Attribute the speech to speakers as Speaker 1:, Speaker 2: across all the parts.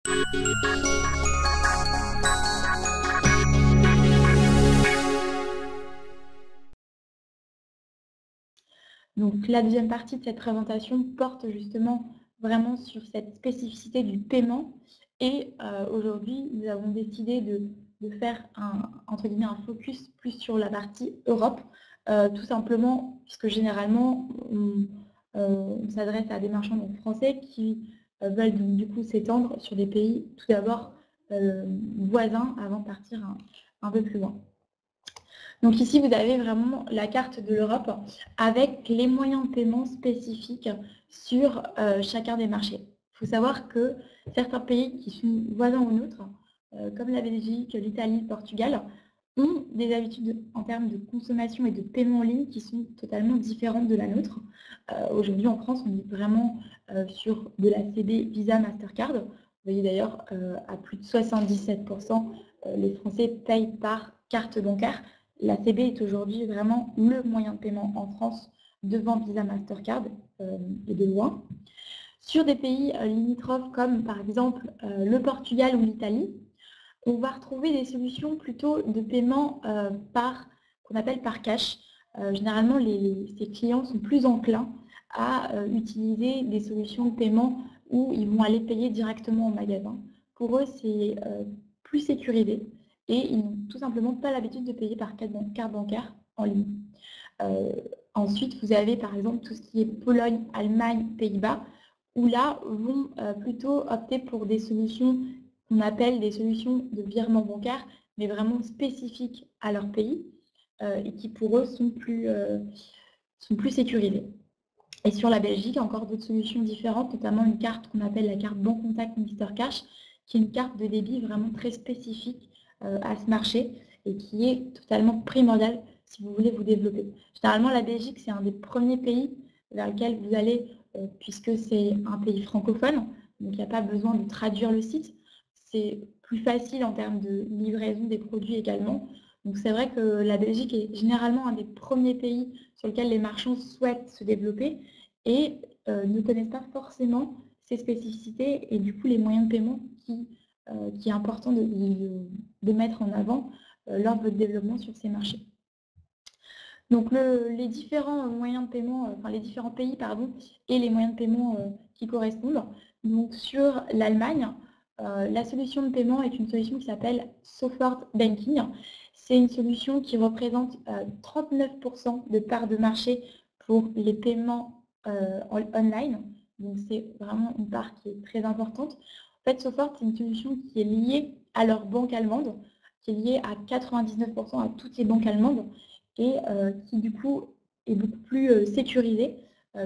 Speaker 1: Donc la deuxième partie de cette présentation porte justement vraiment sur cette spécificité du paiement et aujourd'hui, nous avons décidé de faire entre guillemets, un focus plus sur la partie Europe, tout simplement puisque généralement on s'adresse à des marchands donc français qui veulent donc du coup s'étendre sur des pays tout d'abord voisins avant de partir un peu plus loin. Donc ici, vous avez vraiment la carte de l'Europe avec les moyens de paiement spécifiques sur chacun des marchés. Il faut savoir que certains pays qui sont voisins aux nôtres, comme la Belgique, l'Italie, le Portugal, ont des habitudes en termes de consommation et de paiement en ligne qui sont totalement différentes de la nôtre. Aujourd'hui, en France, on est vraiment sur de la CB Visa Mastercard. Vous voyez d'ailleurs, à plus de 77%, les Français payent par carte bancaire. La CB est aujourd'hui vraiment le moyen de paiement en France devant Visa Mastercard et de loin. Sur des pays limitrophes comme par exemple le Portugal ou l'Italie, on va retrouver des solutions plutôt de paiement qu'on appelle par cash. Généralement, ces clients sont plus enclins à utiliser des solutions de paiement où ils vont aller payer directement au magasin. Pour eux, c'est plus sécurisé et ils n'ont tout simplement pas l'habitude de payer par carte bancaire en ligne. Ensuite, vous avez par exemple tout ce qui est Pologne, Allemagne, Pays-Bas, où là, vont plutôt opter pour des solutions qu'on appelle des solutions de virement bancaire, mais vraiment spécifiques à leur pays et qui pour eux sont plus sécurisées. Et sur la Belgique, encore d'autres solutions différentes, notamment une carte qu'on appelle la carte Bancontact Mister Cash, qui est une carte de débit vraiment très spécifique à ce marché et qui est totalement primordiale si vous voulez vous développer. Généralement, la Belgique, c'est un des premiers pays vers lequel vous allez, puisque c'est un pays francophone, donc il n'y a pas besoin de traduire le site. C'est plus facile en termes de livraison des produits également. Donc c'est vrai que la Belgique est généralement un des premiers pays sur lequel les marchands souhaitent se développer et ne connaissent pas forcément ces spécificités et du coup les moyens de paiement qui est important de mettre en avant lors de votre développement sur ces marchés. Donc les différents moyens de paiement, les différents pays et les moyens de paiement qui correspondent. Donc sur l'Allemagne, la solution de paiement est une solution qui s'appelle Sofort Banking. C'est une solution qui représente 39% de part de marché pour les paiements online. Donc c'est vraiment une part qui est très importante. En fait, Sofort, c'est une solution qui est liée à leur banque allemande, qui est liée à 99% à toutes les banques allemandes et qui du coup est beaucoup plus sécurisée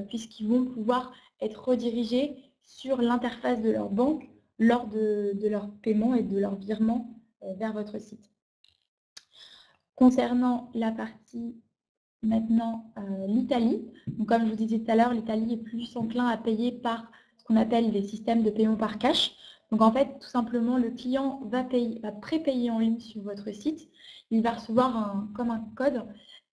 Speaker 1: puisqu'ils vont pouvoir être redirigés sur l'interface de leur banque lors de leur paiement et de leur virement vers votre site. Concernant la partie maintenant l'Italie, donc comme je vous disais tout à l'heure, l'Italie est plus enclin à payer par ce qu'on appelle des systèmes de paiement par cash. Donc en fait, tout simplement, le client va prépayer en ligne sur votre site, il va recevoir comme un code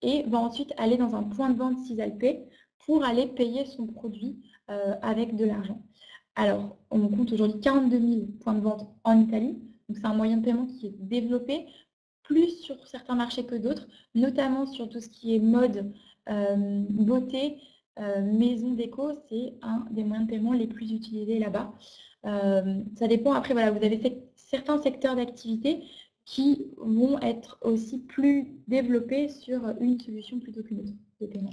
Speaker 1: et va ensuite aller dans un point de vente Sisalpay pour aller payer son produit avec de l'argent. Alors, on compte aujourd'hui 42 000 points de vente en Italie, donc c'est un moyen de paiement qui est développé, plus sur certains marchés que d'autres, notamment sur tout ce qui est mode, beauté, maison déco, c'est un des moyens de paiement les plus utilisés là-bas. Ça dépend, après, voilà, vous avez certains secteurs d'activité qui vont être aussi plus développés sur une solution plutôt qu'une autre de paiement.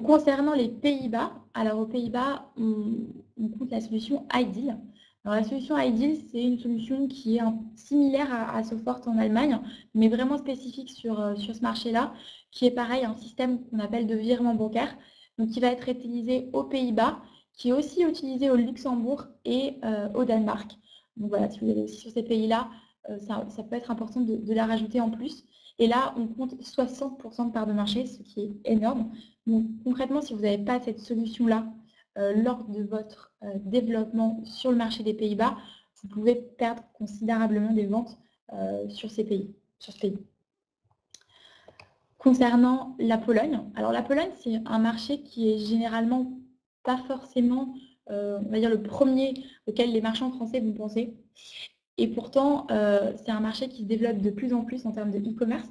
Speaker 1: Concernant les Pays-Bas, alors aux Pays-Bas, on compte la solution Ideal. Alors la solution Ideal, c'est une solution qui est similaire à Sofort en Allemagne, mais vraiment spécifique sur ce marché-là, qui est pareil, un système qu'on appelle de virement bancaire, donc qui va être utilisé aux Pays-Bas, qui est aussi utilisé au Luxembourg et au Danemark. Donc voilà, si vous allez aussi sur ces pays-là, ça peut être important de la rajouter en plus. Et là, on compte 60% de part de marché, ce qui est énorme. Donc concrètement, si vous n'avez pas cette solution-là lors de votre développement sur le marché des Pays-Bas, vous pouvez perdre considérablement des ventes sur ce pays. Concernant la Pologne, alors la Pologne, c'est un marché qui est généralement pas forcément on va dire le premier auquel les marchands français vont penser. Et pourtant, c'est un marché qui se développe de plus en plus en termes de e-commerce,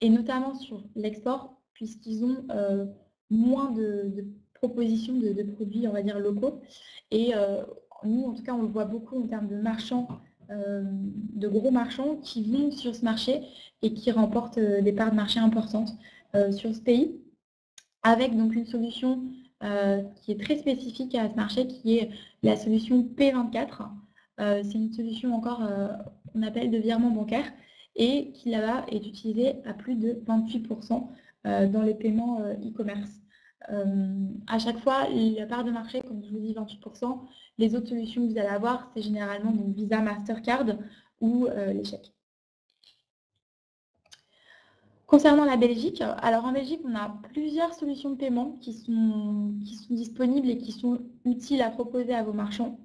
Speaker 1: et notamment sur l'export, puisqu'ils ont moins de propositions de produits, on va dire, locaux. Et nous, en tout cas, on le voit beaucoup en termes de marchands, de gros marchands qui vont sur ce marché et qui remportent des parts de marché importantes sur ce pays, avec donc une solution qui est très spécifique à ce marché, qui est la solution P24. C'est une solution encore qu'on appelle de virement bancaire et qui là-bas est utilisée à plus de 28% dans les paiements e-commerce. À chaque fois, la part de marché, comme je vous dis, 28%. Les autres solutions que vous allez avoir, c'est généralement donc Visa, Mastercard ou les chèques. Concernant la Belgique, alors en Belgique, on a plusieurs solutions de paiement qui sont disponibles et qui sont utiles à proposer à vos marchands.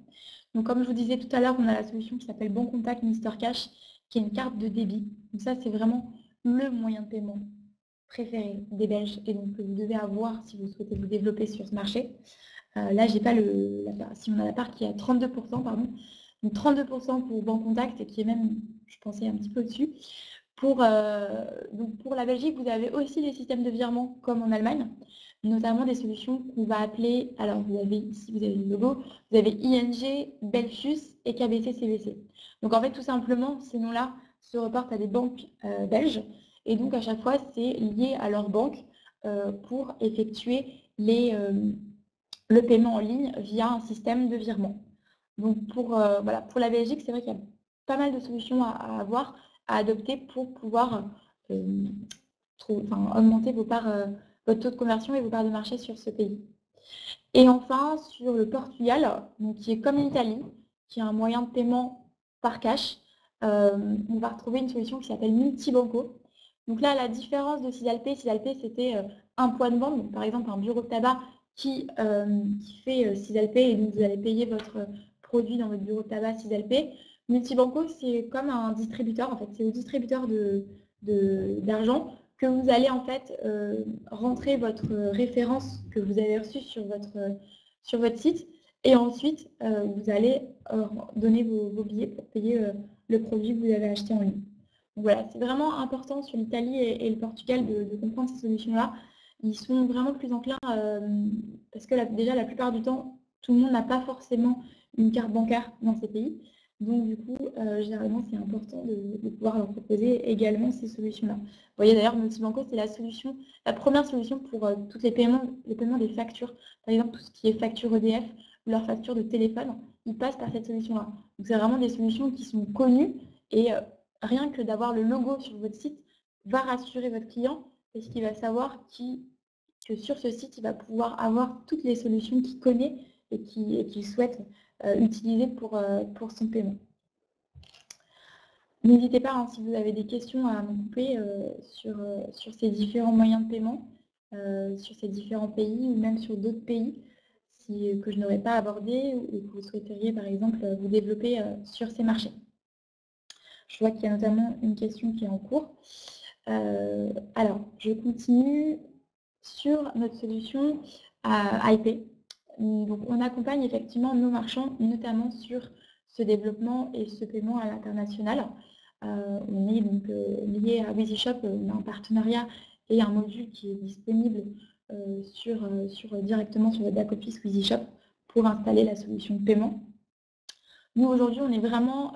Speaker 1: Donc, comme je vous disais tout à l'heure, on a la solution qui s'appelle Bon Contact Mister Cash, qui est une carte de débit. Donc ça, c'est vraiment le moyen de paiement préféré des Belges et donc que vous devez avoir si vous souhaitez vous développer sur ce marché. Là, j'ai pas si on a la part qui est à 32%, pardon. Donc 32% pour Bon Contact et qui est même, je pensais, un petit peu au-dessus. Donc pour la Belgique, vous avez aussi des systèmes de virement comme en Allemagne, notamment des solutions qu'on va appeler, alors vous avez ici, vous avez le logo, vous avez ING, Belfius et KBC-CVC. Donc en fait, tout simplement, ces noms-là se reportent à des banques belges, et donc à chaque fois, c'est lié à leur banque pour effectuer le paiement en ligne via un système de virement. Donc voilà, pour la Belgique, c'est vrai qu'il y a pas mal de solutions à avoir, à adopter pour pouvoir augmenter votre taux de conversion et vos parts de marché sur ce pays. Et enfin, sur le Portugal, donc, qui est comme l'Italie, qui a un moyen de paiement par cash, on va retrouver une solution qui s'appelle Multibanco. Donc là, la différence de Cisalpay, c'était un point de vente, donc par exemple un bureau de tabac qui fait Cisalpay, et donc vous allez payer votre produit dans votre bureau de tabac Cisalpay. Multibanco, c'est comme un distributeur, en fait, c'est au distributeur d'argent que vous allez en fait rentrer votre référence que vous avez reçue sur votre site, et ensuite vous allez donner vos billets pour payer le produit que vous avez acheté en ligne. Donc voilà, c'est vraiment important sur l'Italie et le Portugal de comprendre ces solutions-là. Ils sont vraiment plus enclins parce que déjà la plupart du temps, tout le monde n'a pas forcément une carte bancaire dans ces pays. Donc du coup, généralement, c'est important de pouvoir leur proposer également ces solutions-là. Vous voyez d'ailleurs, Multibanco, c'est la première solution pour tous les paiements des factures. Par exemple, tout ce qui est facture EDF, ou leur facture de téléphone, ils passent par cette solution-là. Donc c'est vraiment des solutions qui sont connues, et rien que d'avoir le logo sur votre site va rassurer votre client, parce qu'il va savoir que sur ce site, il va pouvoir avoir toutes les solutions qu'il connaît et qu'il souhaite utiliser pour son paiement. N'hésitez pas, si vous avez des questions, à me couper sur ces différents moyens de paiement, sur ces différents pays ou même sur d'autres pays que je n'aurais pas abordés ou que vous souhaiteriez par exemple vous développer sur ces marchés. Je vois qu'il y a notamment une question qui est en cours. Alors, je continue sur notre solution à IP. Donc, on accompagne effectivement nos marchands, notamment sur ce développement et ce paiement à l'international. On est donc lié à WheezyShop, on a un partenariat et un module qui est disponible directement sur le back-office WheezyShop pour installer la solution de paiement. Nous, aujourd'hui, on est vraiment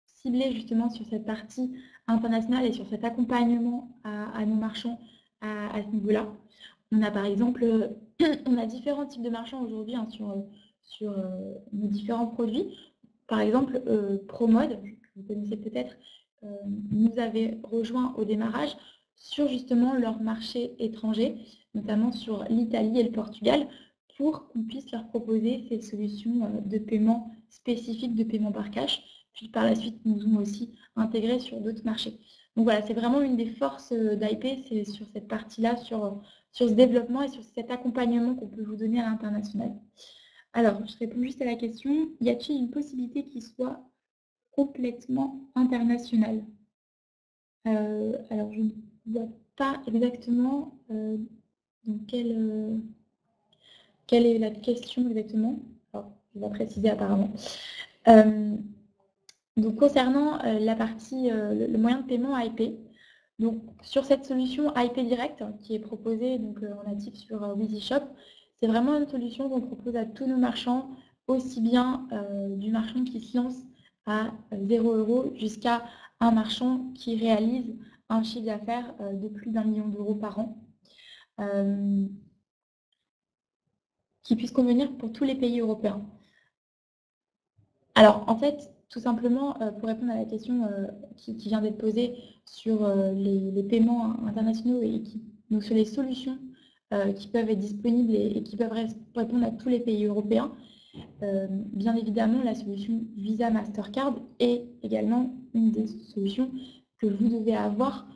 Speaker 1: ciblé justement sur cette partie internationale et sur cet accompagnement à nos marchands à ce niveau-là. On a par exemple, on a différents types de marchands aujourd'hui sur nos différents produits. Par exemple, ProMode, que vous connaissez peut-être, nous avait rejoint au démarrage sur justement leur marché étranger, notamment sur l'Italie et le Portugal, pour qu'on puisse leur proposer ces solutions de paiement spécifiques, de paiement par cash. Puis par la suite, nous avons aussi intégré sur d'autres marchés. Donc voilà, c'est vraiment une des forces d'IP, c'est sur cette partie-là, sur ce développement et sur cet accompagnement qu'on peut vous donner à l'international. Alors, je réponds juste à la question, y a-t-il une possibilité qu'il soit complètement international? Alors, je ne vois pas exactement dans quel quelle est la question exactement? Alors, je vais la préciser apparemment. Donc concernant la partie, le moyen de paiement AIP, donc sur cette solution AIP Direct qui est proposée donc, en natif sur WheezyShop, c'est vraiment une solution qu'on propose à tous nos marchands, aussi bien du marchand qui se lance à 0 € jusqu'à un marchand qui réalise un chiffre d'affaires de plus d'1 million d'euros par an, qui puisse convenir pour tous les pays européens. Alors, en fait, tout simplement, pour répondre à la question qui vient d'être posée sur les paiements internationaux et donc sur les solutions qui peuvent être disponibles et qui peuvent répondre à tous les pays européens, bien évidemment, la solution Visa Mastercard est également une des solutions que vous devez avoir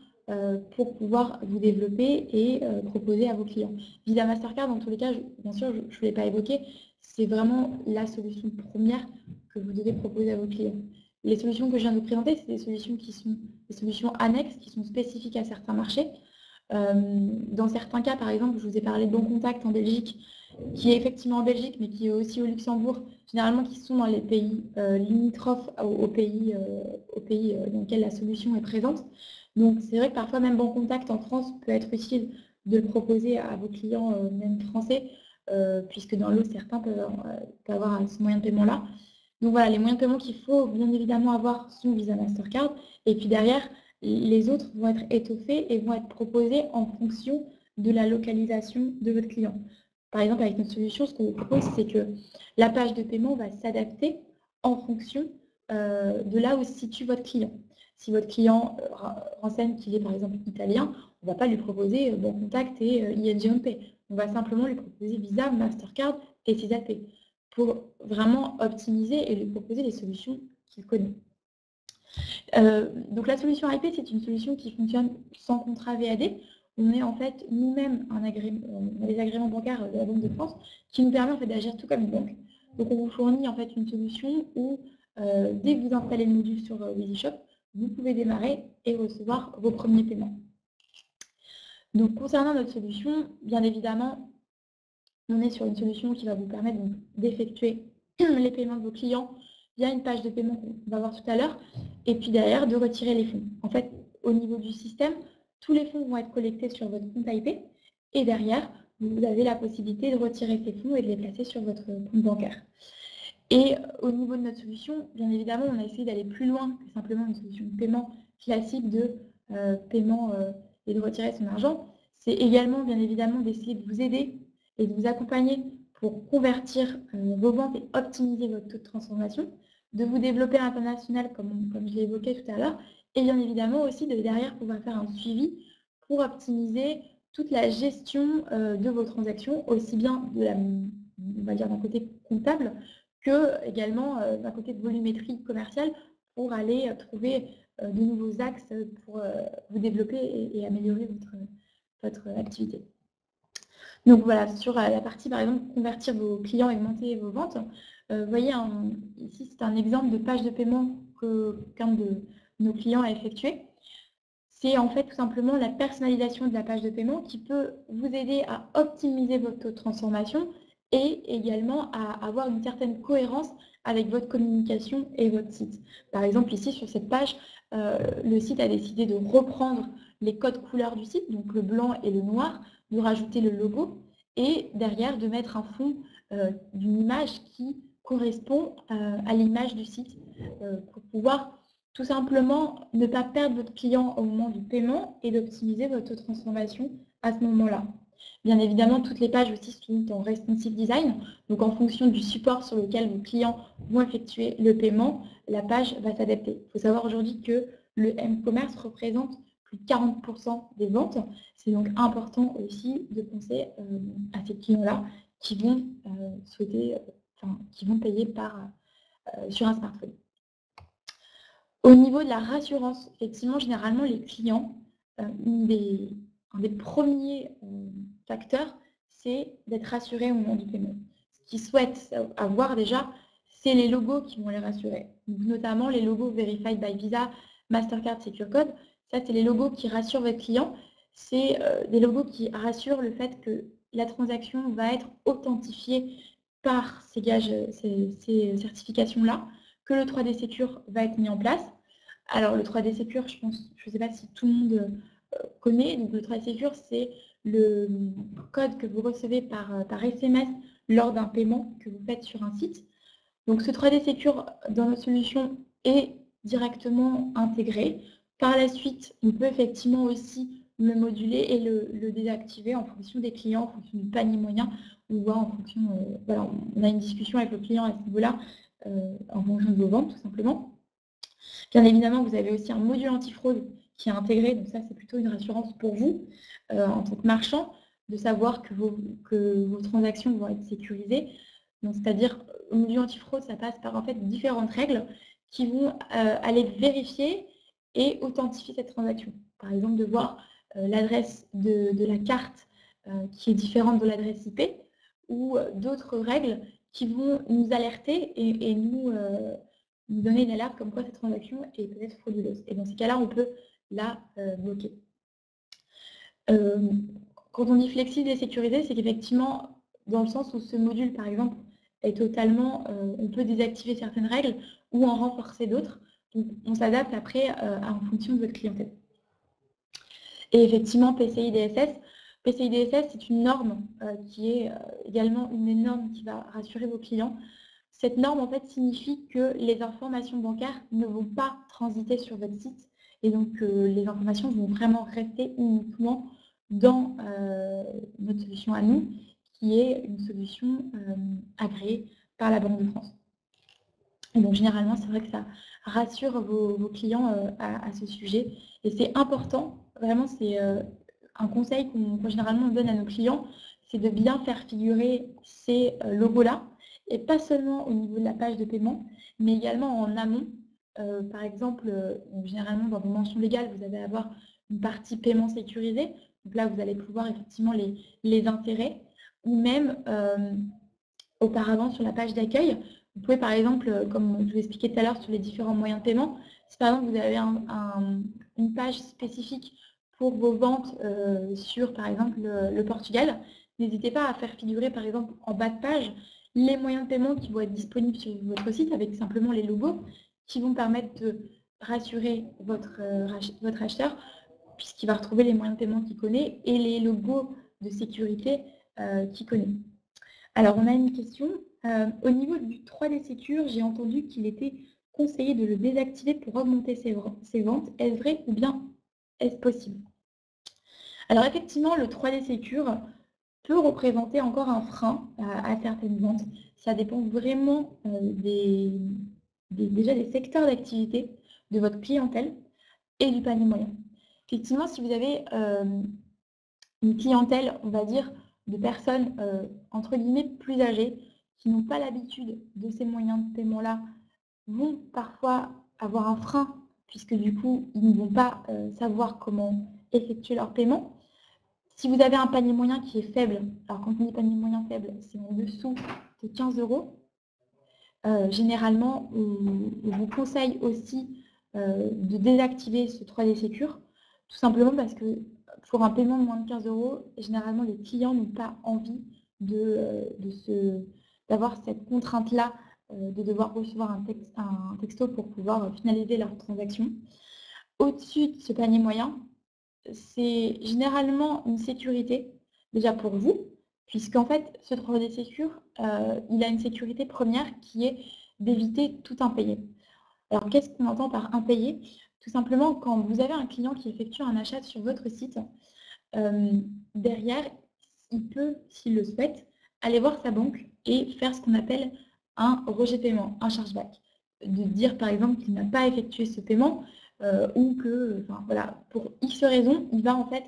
Speaker 1: pour pouvoir vous développer et proposer à vos clients. Visa Mastercard, dans tous les cas, bien sûr, je ne l'ai pas évoqué, c'est vraiment la solution première que vous devez proposer à vos clients. Les solutions que je viens de vous présenter, c'est des solutions qui sont des solutions annexes, qui sont spécifiques à certains marchés. Dans certains cas, par exemple, je vous ai parlé de Bon Contact en Belgique, qui est effectivement en Belgique, mais qui est aussi au Luxembourg, généralement qui sont dans les pays limitrophes aux pays dans lesquels la solution est présente. Donc c'est vrai que parfois même Bon Contact en France peut être utile de le proposer à vos clients même français, puisque dans l'eau, certains peuvent avoir ce moyen de paiement-là. Donc voilà, les moyens de paiement qu'il faut bien évidemment avoir sont Visa Mastercard. Et puis derrière, les autres vont être étoffés et vont être proposés en fonction de la localisation de votre client. Par exemple, avec notre solution, ce qu'on vous propose, c'est que la page de paiement va s'adapter en fonction de là où se situe votre client. Si votre client renseigne qu'il est par exemple italien, on ne va pas lui proposer Bon Contact et ING Pay. On va simplement lui proposer Visa, Mastercard et SisaPay pour vraiment optimiser et lui proposer les solutions qu'il connaît. Donc la solution AIP, c'est une solution qui fonctionne sans contrat VAD. On est en fait nous-mêmes les agréments bancaires de la Banque de France qui nous permet en fait d'agir tout comme une banque. Donc on vous fournit en fait une solution où dès que vous installez le module sur WheezyShop, vous pouvez démarrer et recevoir vos premiers paiements. Donc concernant notre solution, bien évidemment, on est sur une solution qui va vous permettre d'effectuer les paiements de vos clients via une page de paiement qu'on va voir tout à l'heure, et puis derrière de retirer les fonds. En fait, au niveau du système, tous les fonds vont être collectés sur votre compte AIP, et derrière, vous avez la possibilité de retirer ces fonds et de les placer sur votre compte bancaire. Et au niveau de notre solution, bien évidemment, on a essayé d'aller plus loin que simplement une solution de paiement classique de paiement et de retirer son argent. C'est également, bien évidemment, d'essayer de vous aider et de vous accompagner pour convertir vos ventes et optimiser votre taux de transformation, de vous développer à l'international, comme je l'ai évoqué tout à l'heure, et bien évidemment aussi de derrière pouvoir faire un suivi pour optimiser toute la gestion de vos transactions, aussi bien de on va dire d'un côté comptable, que également d'un côté de volumétrie commerciale pour aller trouver de nouveaux axes pour vous développer et améliorer votre activité. Donc voilà, sur la partie par exemple convertir vos clients et augmenter vos ventes, vous voyez ici c'est un exemple de page de paiement qu'un de nos clients a effectué. C'est en fait tout simplement la personnalisation de la page de paiement qui peut vous aider à optimiser votre taux de transformation et également à avoir une certaine cohérence avec votre communication et votre site. Par exemple, ici, sur cette page, le site a décidé de reprendre les codes couleurs du site, donc le blanc et le noir, de rajouter le logo et derrière de mettre un fond d'une image qui correspond à l'image du site pour pouvoir tout simplement ne pas perdre votre client au moment du paiement et d'optimiser votre transformation à ce moment-là. Bien évidemment, toutes les pages aussi sont en responsive design. Donc, en fonction du support sur lequel vos clients vont effectuer le paiement, la page va s'adapter. Il faut savoir aujourd'hui que le M-commerce représente plus de 40% des ventes. C'est donc important aussi de penser à ces clients-là qui vont qui vont payer sur un smartphone. Au niveau de la rassurance, effectivement, généralement, les clients, un des premiers facteurs, c'est d'être rassuré au moment du paiement. Ce qu'ils souhaitent avoir déjà, c'est les logos qui vont les rassurer. Donc, notamment les logos Verified by Visa, Mastercard Secure Code. Ça, c'est les logos qui rassurent votre client. C'est des logos qui rassurent le fait que la transaction va être authentifiée par ces gages, ces certifications-là, que le 3D Secure va être mis en place. Alors le 3D Secure, je ne sais pas si tout le monde connaît, donc le 3D Secure, c'est le code que vous recevez par SMS lors d'un paiement que vous faites sur un site. Donc ce 3D Secure dans notre solution est directement intégré. Par la suite, on peut effectivement aussi le moduler et le désactiver en fonction des clients, en fonction du panier moyen, ou en fonction, voilà, on a une discussion avec le client à ce niveau-là, en fonction de vos ventes, tout simplement. Bien évidemment, vous avez aussi un module antifraude qui est intégré, donc ça, c'est plutôt une rassurance pour vous, en tant que marchand, de savoir que vos transactions vont être sécurisées. Donc, c'est-à-dire, le module antifraude, ça passe par en fait différentes règles qui vont aller vérifier et authentifier cette transaction. Par exemple, de voir l'adresse de la carte qui est différente de l'adresse IP, ou d'autres règles qui vont nous alerter et nous donner une alerte comme quoi cette transaction est peut-être frauduleuse. Et dans ces cas-là, on peut la bloquer. Quand on dit flexible et sécurisé, c'est qu'effectivement, dans le sens où ce module, par exemple, est totalement, on peut désactiver certaines règles ou en renforcer d'autres. Donc, on s'adapte après en fonction de votre clientèle. Et effectivement, PCI DSS, c'est une norme qui est également une norme qui va rassurer vos clients. Cette norme, en fait, signifie que les informations bancaires ne vont pas transiter sur votre site et donc les informations vont vraiment rester uniquement dans notre solution à nous, qui est une solution agréée par la Banque de France. Et donc, généralement, c'est vrai que ça rassure vos clients à ce sujet. Et c'est important, vraiment, c'est un conseil qu'on généralement donne à nos clients, c'est de bien faire figurer ces logos-là, et pas seulement au niveau de la page de paiement, mais également en amont. Par exemple, généralement, dans vos mentions légales, vous allez avoir une partie paiement sécurisé. Donc là, vous allez pouvoir effectivement les intérêts, ou même auparavant sur la page d'accueil. Vous pouvez par exemple, comme je vous expliquais tout à l'heure sur les différents moyens de paiement, si par exemple vous avez une page spécifique pour vos ventes sur par exemple le Portugal, n'hésitez pas à faire figurer par exemple en bas de page les moyens de paiement qui vont être disponibles sur votre site avec simplement les logos qui vont permettre de rassurer votre acheteur puisqu'il va retrouver les moyens de paiement qu'il connaît et les logos de sécurité qu'il connaît. Alors, on a une question. Au niveau du 3D Secure, j'ai entendu qu'il était conseillé de le désactiver pour augmenter ses ventes. Est-ce vrai ou bien est-ce possible? Alors, effectivement, le 3D Secure peut représenter encore un frein à certaines ventes. Ça dépend vraiment déjà des secteurs d'activité, de votre clientèle et du panier moyen. Effectivement, si vous avez une clientèle, on va dire, de personnes, entre guillemets, plus âgées, qui n'ont pas l'habitude de ces moyens de paiement-là, vont parfois avoir un frein, puisque du coup, ils ne vont pas savoir comment effectuer leur paiement. Si vous avez un panier moyen qui est faible, alors quand on dit panier moyen faible, c'est en dessous de 15 €, généralement, on vous conseille aussi de désactiver ce 3D Secure, tout simplement parce que pour un paiement de moins de 15 €, généralement, les clients n'ont pas envie d'avoir cette contrainte-là, de devoir recevoir un texto pour pouvoir finaliser leur transaction. Au-dessus de ce panier moyen, c'est généralement une sécurité, déjà pour vous, puisqu'en fait, ce 3D Secure, il a une sécurité première qui est d'éviter tout impayé. Alors, qu'est-ce qu'on entend par impayé? Tout simplement, quand vous avez un client qui effectue un achat sur votre site, derrière, il peut, s'il le souhaite, aller voir sa banque et faire ce qu'on appelle un rejet de paiement, un chargeback. De dire par exemple qu'il n'a pas effectué ce paiement ou que, enfin, voilà, pour X raisons, il va en fait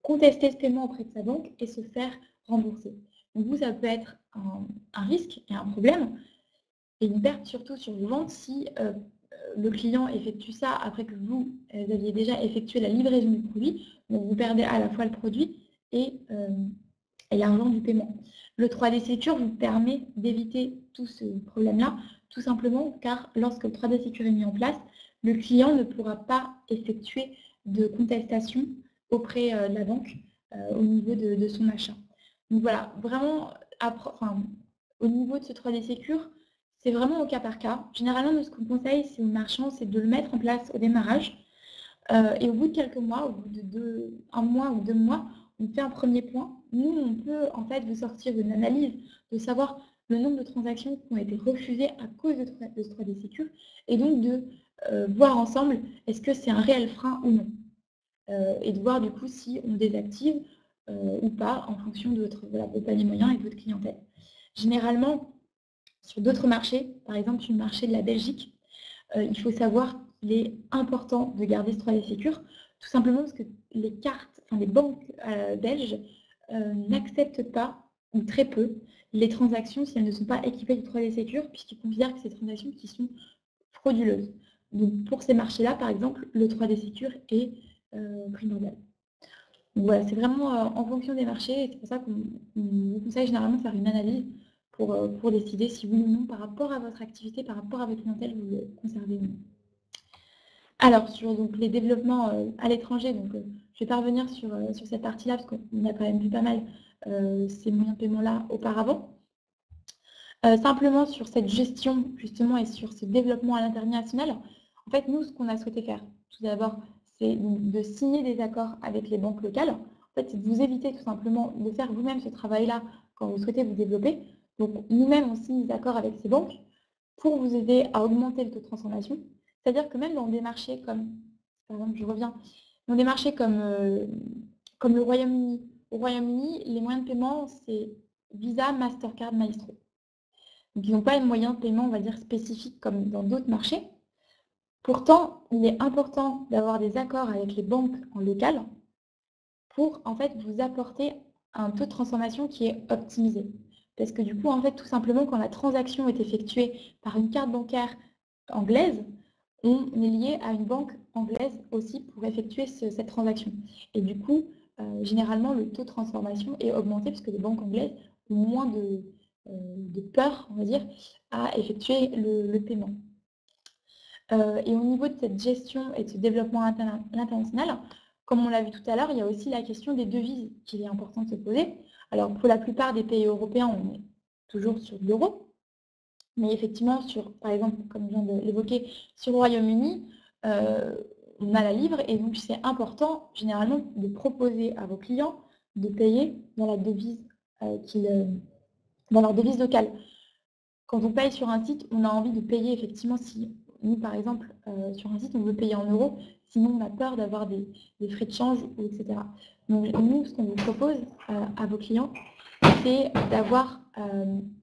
Speaker 1: contester ce paiement auprès de sa banque et se faire rembourser. Donc vous, ça peut être un risque et un problème et une perte surtout sur vos ventes si le client effectue ça après que vous aviez déjà effectué la livraison du produit. Donc vous perdez à la fois le produit et l'argent du paiement. Le 3D Secure vous permet d'éviter tout ce problème-là, tout simplement car lorsque le 3D Secure est mis en place, le client ne pourra pas effectuer de contestation auprès de la banque au niveau de son achat. Donc voilà, vraiment, au niveau de ce 3D Secure, c'est vraiment au cas par cas. Généralement, nous, ce qu'on conseille, c'est aux marchands, c'est de le mettre en place au démarrage. Et au bout de quelques mois, au bout de un mois ou 2 mois, on fait un premier point. Nous, on peut en fait vous sortir une analyse de savoir le nombre de transactions qui ont été refusées à cause de ce 3D Secure et donc de voir ensemble est-ce que c'est un réel frein ou non. Et de voir du coup si on désactive ou pas en fonction de votre panier moyen et de votre clientèle. Généralement, sur d'autres marchés, par exemple sur le marché de la Belgique, il faut savoir qu'il est important de garder ce 3D Secure, tout simplement parce que les banques belges n'acceptent pas, ou très peu, les transactions si elles ne sont pas équipées du 3D Secure, puisqu'ils considèrent que c'est des transactions qui sont frauduleuses. Donc pour ces marchés-là, par exemple, le 3D Secure est primordial. Donc voilà, c'est vraiment en fonction des marchés, et c'est pour ça qu'on vous conseille généralement de faire une analyse pour décider si oui ou non, par rapport à votre activité, par rapport à votre clientèle, vous le conservez ou non. Alors, sur donc, les développements à l'étranger, donc, je vais pas revenir sur cette partie-là, parce qu'on a quand même vu pas mal ces moyens de paiement-là auparavant. Simplement sur cette gestion, justement, et sur ce développement à l'international, en fait, nous, ce qu'on a souhaité faire, tout d'abord, c'est de signer des accords avec les banques locales. En fait, c'est de vous éviter tout simplement de faire vous-même ce travail-là quand vous souhaitez vous développer. Donc, nous-mêmes, on signe des accords avec ces banques pour vous aider à augmenter le taux de transformation. C'est-à-dire que même dans des marchés comme, par exemple, je reviens, dans des marchés comme le Royaume-Uni. Au Royaume-Uni, les moyens de paiement, c'est Visa, Mastercard, Maestro. Donc, ils n'ont pas les moyens de paiement, on va dire, spécifiques comme dans d'autres marchés. Pourtant, il est important d'avoir des accords avec les banques en local pour, en fait, vous apporter un taux de transformation qui est optimisé. Parce que du coup, en fait, tout simplement, quand la transaction est effectuée par une carte bancaire anglaise, on est lié à une banque anglaise aussi pour effectuer cette transaction. Et du coup, généralement, le taux de transformation est augmenté parce que les banques anglaises ont moins de peur, on va dire, à effectuer le paiement. Et au niveau de cette gestion et de ce développement international, comme on l'a vu tout à l'heure, il y a aussi la question des devises qu'il est important de se poser. Alors, pour la plupart des pays européens, on est toujours sur l'euro. Mais effectivement, par exemple, comme je viens de l'évoquer, sur le Royaume-Uni, on a la livre et donc c'est important généralement de proposer à vos clients de payer dans la devise dans leur devise locale. Quand on paye sur un site, on a envie de payer effectivement si nous, par exemple, sur un site, on veut payer en euros, sinon on a peur d'avoir des frais de change, etc. Donc nous, ce qu'on vous propose à vos clients, c'est d'avoir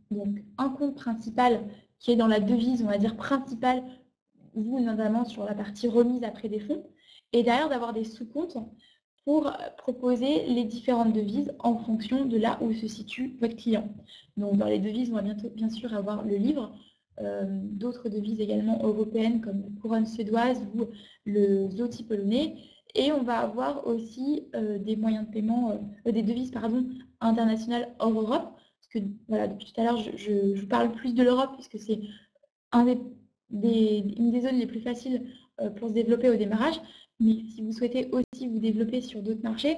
Speaker 1: donc un compte principal qui est dans la devise, on va dire, principale, vous notamment sur la partie remise après des fonds, et derrière d'avoir des sous-comptes pour proposer les différentes devises en fonction de là où se situe votre client. Donc dans les devises, on va bientôt bien sûr avoir le livre, d'autres devises également européennes comme la couronne suédoise ou le zloty polonais, et on va avoir aussi des moyens de paiement, des devises internationales hors Europe, parce que voilà, depuis tout à l'heure, je vous parle plus de l'Europe, puisque c'est une des zones les plus faciles pour se développer au démarrage. Mais si vous souhaitez aussi vous développer sur d'autres marchés,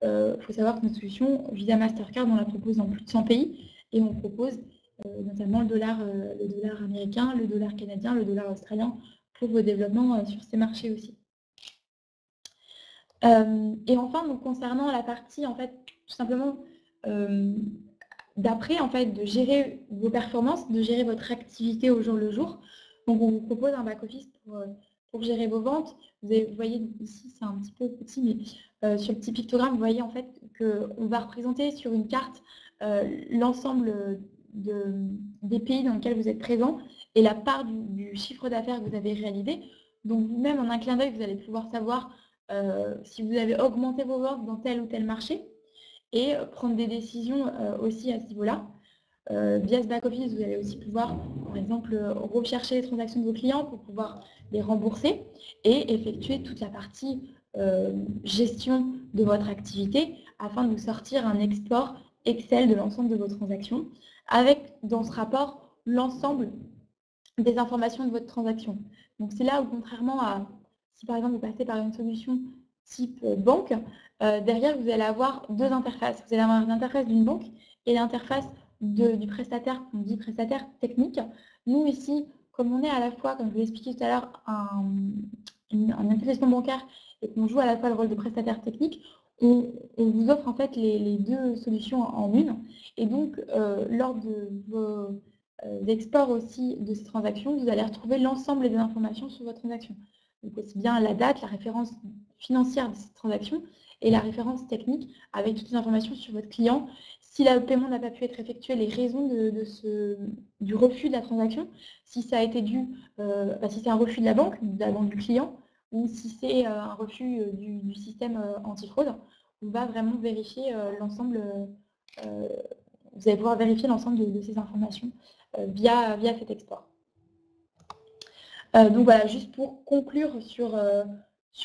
Speaker 1: il faut savoir que notre solution, Visa Mastercard, on la propose dans plus de 100 pays, et on propose notamment le dollar américain, le dollar canadien, le dollar australien, pour vos développements sur ces marchés aussi. Et enfin, donc, concernant la partie, en fait, tout simplement, d'après, en fait, de gérer vos performances, de gérer votre activité au jour le jour. Donc, on vous propose un back-office pour gérer vos ventes. Vous voyez ici, c'est un petit peu petit, mais sur le petit pictogramme, vous voyez en fait qu'on va représenter sur une carte l'ensemble des pays dans lesquels vous êtes présent et la part du chiffre d'affaires que vous avez réalisé. Donc, vous-même, en un clin d'œil, vous allez pouvoir savoir si vous avez augmenté vos ventes dans tel ou tel marché et prendre des décisions aussi à ce niveau-là. Via ce back-office, vous allez aussi pouvoir, par exemple, rechercher les transactions de vos clients pour pouvoir les rembourser et effectuer toute la partie gestion de votre activité afin de vous sortir un export Excel de l'ensemble de vos transactions avec, dans ce rapport, l'ensemble des informations de votre transaction. Donc c'est là où, contrairement à, si par exemple vous passez par une solution type banque, derrière, vous allez avoir deux interfaces. Vous allez avoir l'interface d'une banque et l'interface du prestataire, qu'on dit prestataire technique. Nous, ici, comme on est à la fois, comme je vous l'ai expliqué tout à l'heure, un établissement bancaire et qu'on joue à la fois le rôle de prestataire technique, on vous offre en fait les deux solutions en une. Et donc, lors de vos exports aussi de ces transactions, vous allez retrouver l'ensemble des informations sur votre transaction. Donc aussi bien la date, la référence financière de cette transaction et la référence technique avec toutes les informations sur votre client. Si le paiement n'a pas pu être effectué, les raisons du refus de la transaction, si ça a été dû, si c'est un refus de la banque du client, ou si c'est un refus du système antifraude, on va vraiment vérifier l'ensemble, vous allez pouvoir vérifier l'ensemble de ces informations via cet export. Donc voilà, juste pour conclure sur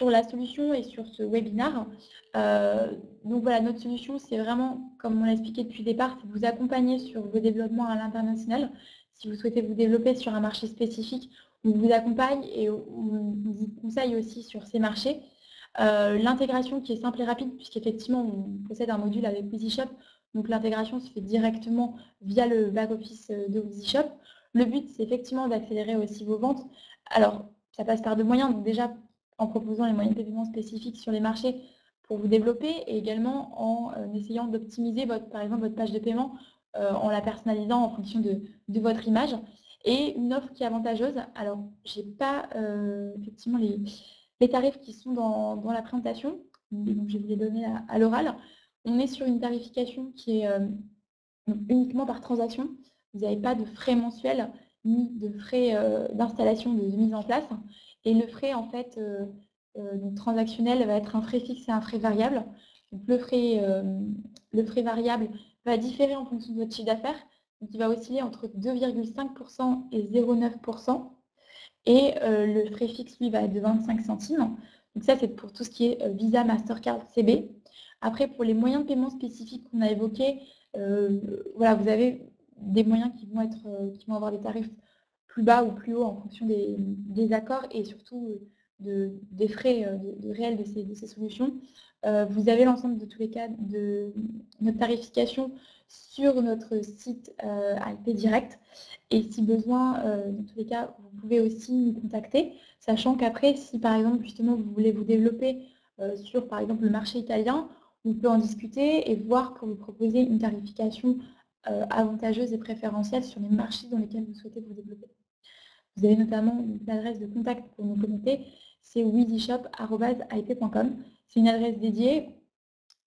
Speaker 1: la solution et sur ce webinaire. Donc voilà, notre solution, c'est vraiment, comme on l'a expliqué depuis le départ, c'est vous accompagner sur vos développements à l'international. Si vous souhaitez vous développer sur un marché spécifique, on vous accompagne et on vous conseille aussi sur ces marchés. L'intégration qui est simple et rapide, puisqu'effectivement, on possède un module avec EasyShop, donc l'intégration se fait directement via le back-office de EasyShop. Le but, c'est effectivement d'accélérer aussi vos ventes. Alors, ça passe par deux moyens. Donc déjà, en proposant les moyens de paiement spécifiques sur les marchés pour vous développer et également en essayant d'optimiser, par exemple, votre page de paiement en la personnalisant en fonction de votre image. Et une offre qui est avantageuse. Alors, je n'ai pas effectivement les tarifs qui sont dans la présentation. Donc, je vais vous les donner à l'oral. On est sur une tarification qui est uniquement par transaction. Vous n'avez pas de frais mensuels ni de frais d'installation, de mise en place. Et le frais, en fait, transactionnel va être un frais fixe et un frais variable. Donc, le frais variable va différer en fonction de votre chiffre d'affaires. Donc, il va osciller entre 2,5% et 0,9%. Et le frais fixe, lui, va être de 25 centimes. Donc ça, c'est pour tout ce qui est Visa, Mastercard, CB. Après, pour les moyens de paiement spécifiques qu'on a évoqués, voilà, vous avez des moyens qui vont avoir des tarifs plus bas ou plus hauts en fonction des accords et surtout des frais réels de ces solutions. Vous avez l'ensemble de tous les cas de notre tarification sur notre site ALP Direct. Et si besoin, dans tous les cas, vous pouvez aussi nous contacter, sachant qu'après, si par exemple, justement, vous voulez vous développer sur, par exemple, le marché italien, on peut en discuter et voir pour vous proposer une tarification avantageuse et préférentielle sur les marchés dans lesquels vous souhaitez vous développer. Vous avez notamment une adresse de contact pour nous connecter, c'est weezyshop@ip.com. C'est une adresse dédiée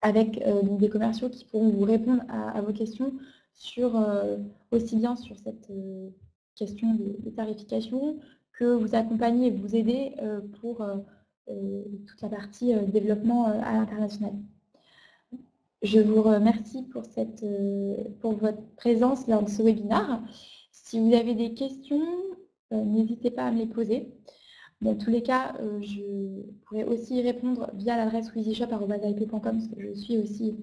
Speaker 1: avec des commerciaux qui pourront vous répondre à vos questions sur, aussi bien sur cette question de tarification que vous accompagner et vous aider pour toute la partie développement à l'international. Je vous remercie pour votre présence lors de ce webinaire. Si vous avez des questions, n'hésitez pas à me les poser. Dans tous les cas, je pourrais aussi y répondre via l'adresse weezyshop@ip.com parce que je suis aussi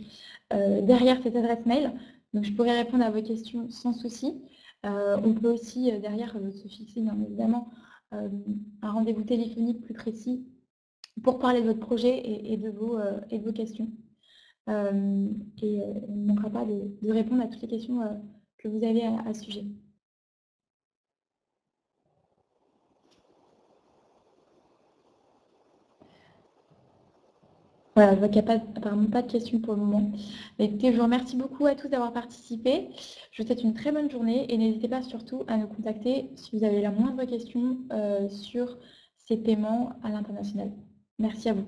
Speaker 1: derrière cette adresse mail. Donc, je pourrais répondre à vos questions sans souci. On peut aussi derrière se fixer, bien évidemment, un rendez-vous téléphonique plus précis pour parler de votre projet et de vos questions. On ne manquera pas de répondre à toutes les questions que vous avez à ce sujet. Voilà, je vois qu'il n'y a apparemment pas de questions pour le moment. Écoutez, je vous remercie beaucoup à tous d'avoir participé. Je vous souhaite une très bonne journée et n'hésitez pas surtout à nous contacter si vous avez la moindre question sur ces paiements à l'international. Merci à vous.